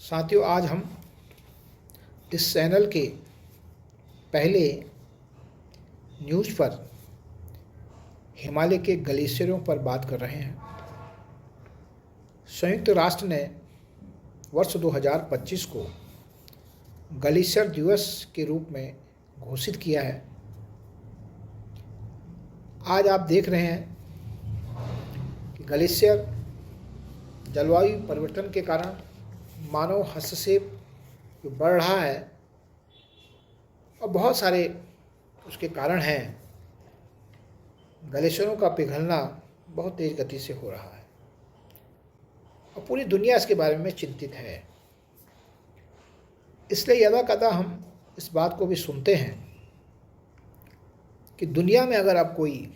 साथियों, आज हम इस चैनल के पहले न्यूज़ पर हिमालय के ग्लेशियरों पर बात कर रहे हैं। संयुक्त राष्ट्र ने वर्ष 2025 को ग्लेशियर दिवस के रूप में घोषित किया है। आज आप देख रहे हैं कि ग्लेशियर जलवायु परिवर्तन के कारण मानव हस्तक्षेप जो बढ़ रहा है और बहुत सारे उसके कारण हैं। ग्लेशियरों का पिघलना बहुत तेज़ गति से हो रहा है और पूरी दुनिया इसके बारे में चिंतित है। इसलिए यदा कदा हम इस बात को भी सुनते हैं कि दुनिया में अगर अब कोई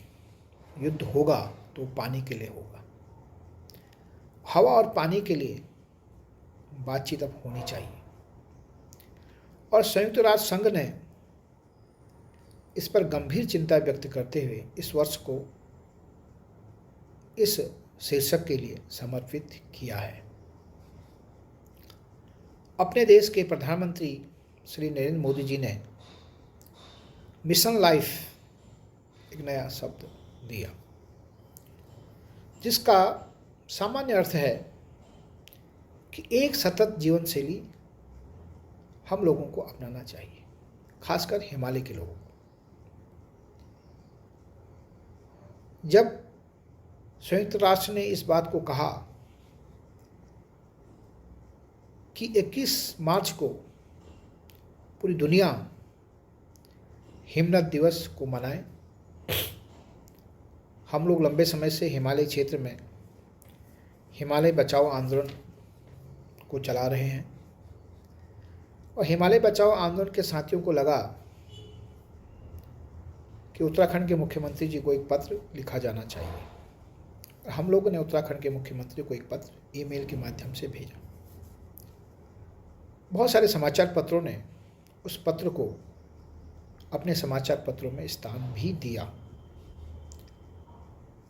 युद्ध होगा तो पानी के लिए होगा। हवा और पानी के लिए बातचीत अब होनी चाहिए और संयुक्त राष्ट्र संघ ने इस पर गंभीर चिंता व्यक्त करते हुए इस वर्ष को इस शीर्षक के लिए समर्पित किया है। अपने देश के प्रधानमंत्री श्री नरेंद्र मोदी जी ने मिशन लाइफ एक नया शब्द दिया, जिसका सामान्य अर्थ है कि एक सतत जीवन शैली हम लोगों को अपनाना चाहिए, खासकर हिमालय के लोगों को। जब संयुक्त राष्ट्र ने इस बात को कहा कि 21 मार्च को पूरी दुनिया हिमनद दिवस को मनाए, हम लोग लंबे समय से हिमालय क्षेत्र में हिमालय बचाओ आंदोलन को चला रहे हैं और हिमालय बचाओ आंदोलन के साथियों को लगा कि उत्तराखंड के मुख्यमंत्री जी को एक पत्र लिखा जाना चाहिए। हम लोगों ने उत्तराखंड के मुख्यमंत्री को एक पत्र ईमेल के माध्यम से भेजा। बहुत सारे समाचार पत्रों ने उस पत्र को अपने समाचार पत्रों में स्थान भी दिया।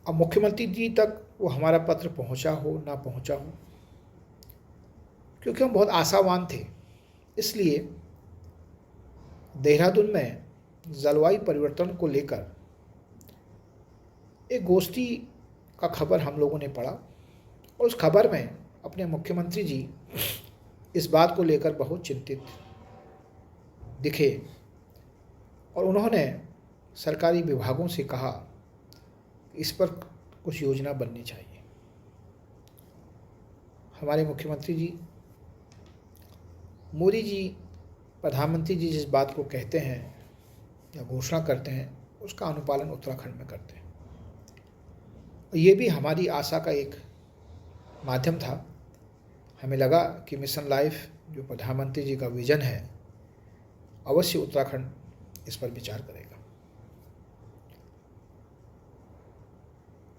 अब मुख्यमंत्री जी तक वो हमारा पत्र पहुंचा हो ना पहुंचा हो, क्योंकि हम बहुत आशावान थे, इसलिए देहरादून में जलवायु परिवर्तन को लेकर एक गोष्ठी का खबर हम लोगों ने पढ़ा और उस खबर में अपने मुख्यमंत्री जी इस बात को लेकर बहुत चिंतित दिखे और उन्होंने सरकारी विभागों से कहा कि इस पर कुछ योजना बननी चाहिए। हमारे मुख्यमंत्री जी मोदी जी, प्रधानमंत्री जी जिस बात को कहते हैं या घोषणा करते हैं, उसका अनुपालन उत्तराखंड में करते हैं। और ये भी हमारी आशा का एक माध्यम था। हमें लगा कि मिशन लाइफ जो प्रधानमंत्री जी का विजन है, अवश्य उत्तराखंड इस पर विचार करेगा।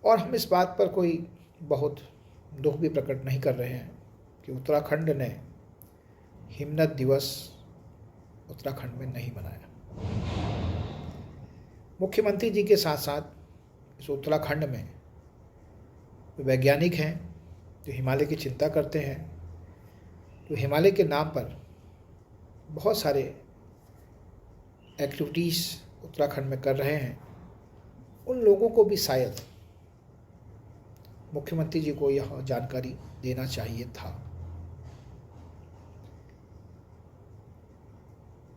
और हम इस बात पर कोई बहुत दुख भी प्रकट नहीं कर रहे हैं कि उत्तराखंड ने हिमनद दिवस उत्तराखंड में नहीं मनाया। मुख्यमंत्री जी के साथ साथ इस उत्तराखंड में वैज्ञानिक हैं जो हिमालय की चिंता करते हैं, जो हिमालय के नाम पर बहुत सारे एक्टिविटीज़ उत्तराखंड में कर रहे हैं, उन लोगों को भी शायद मुख्यमंत्री जी को यह जानकारी देना चाहिए था।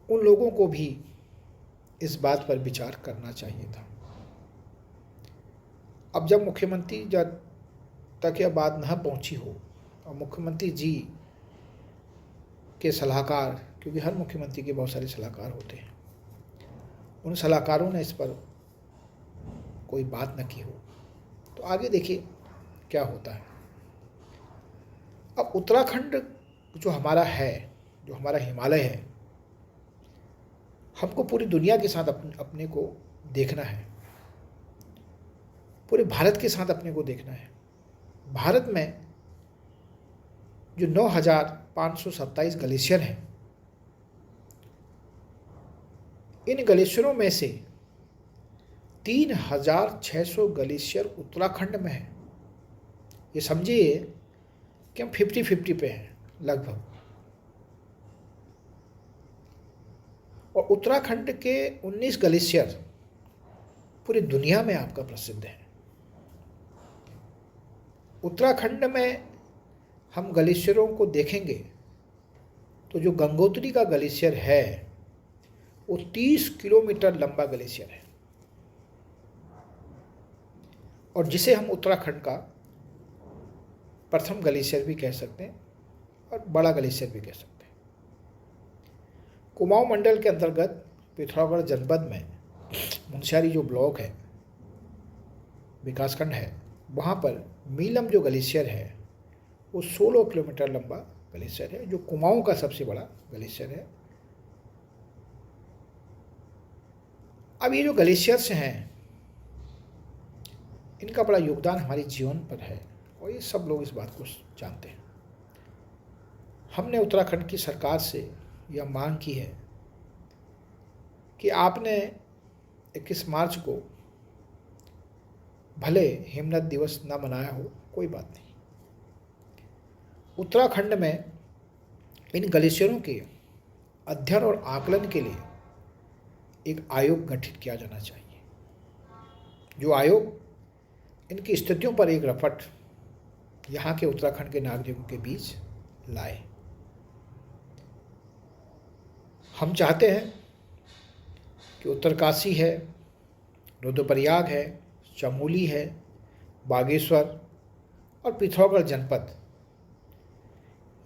उन लोगों को भी इस बात पर विचार करना चाहिए था। अब जब मुख्यमंत्री जब तक यह बात न पहुंची हो और मुख्यमंत्री जी के सलाहकार, क्योंकि हर मुख्यमंत्री के बहुत सारे सलाहकार होते हैं, उन सलाहकारों ने इस पर कोई बात न की हो, तो आगे देखिए क्या होता है। अब उत्तराखंड जो हमारा है, जो हमारा हिमालय है, हमको पूरी दुनिया के साथ अपने को देखना है, पूरे भारत के साथ अपने को देखना है। भारत में जो 9,527 ग्लेशियर हैं, इन ग्लेशियरों में से 3,600 ग्लेशियर उत्तराखंड में है। ये समझिए कि हम 50-50 पे हैं लगभग। और उत्तराखंड के 19 ग्लेशियर पूरी दुनिया में आपका प्रसिद्ध है। उत्तराखंड में हम ग्लेशियरों को देखेंगे तो जो गंगोत्री का ग्लेशियर है वो 30 किलोमीटर लंबा ग्लेशियर है और जिसे हम उत्तराखंड का प्रथम ग्लेशियर भी कह सकते हैं और बड़ा ग्लेशियर भी कह सकते हैं। कुमाऊं मंडल के अंतर्गत पिथौरागढ़ जनपद में मुनस्यारी जो ब्लॉक है, विकासखंड है, वहाँ पर मीलम जो ग्लेशियर है वो 16 किलोमीटर लंबा ग्लेशियर है, जो कुमाऊं का सबसे बड़ा ग्लेशियर है। अब ये जो ग्लेशियर्स हैं इनका बड़ा योगदान हमारे जीवन पर है और ये सब लोग इस बात को जानते हैं। हमने उत्तराखंड की सरकार से यह मांग की है कि आपने 21 मार्च को भले हिमनद दिवस ना मनाया हो, कोई बात नहीं, उत्तराखंड में इन ग्लेशियरों के अध्ययन और आकलन के लिए एक आयोग गठित किया जाना चाहिए, जो आयोग इनकी स्थितियों पर एक रपट यहाँ के उत्तराखंड के नागरिकों के बीच लाए। हम चाहते हैं कि उत्तरकाशी है, रुद्रप्रयाग है, चमोली है, बागेश्वर और पिथौरागढ़ जनपद,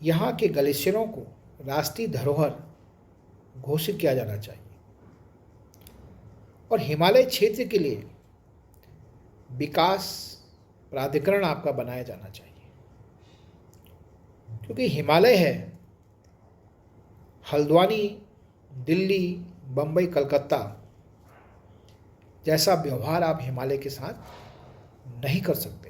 यहाँ के ग्लेशियरों को राष्ट्रीय धरोहर घोषित किया जाना चाहिए और हिमालय क्षेत्र के लिए विकास प्राधिकरण आपका बनाया जाना चाहिए, क्योंकि हिमालय है, हल्द्वानी, दिल्ली, बम्बई, कलकत्ता जैसा व्यवहार आप हिमालय के साथ नहीं कर सकते।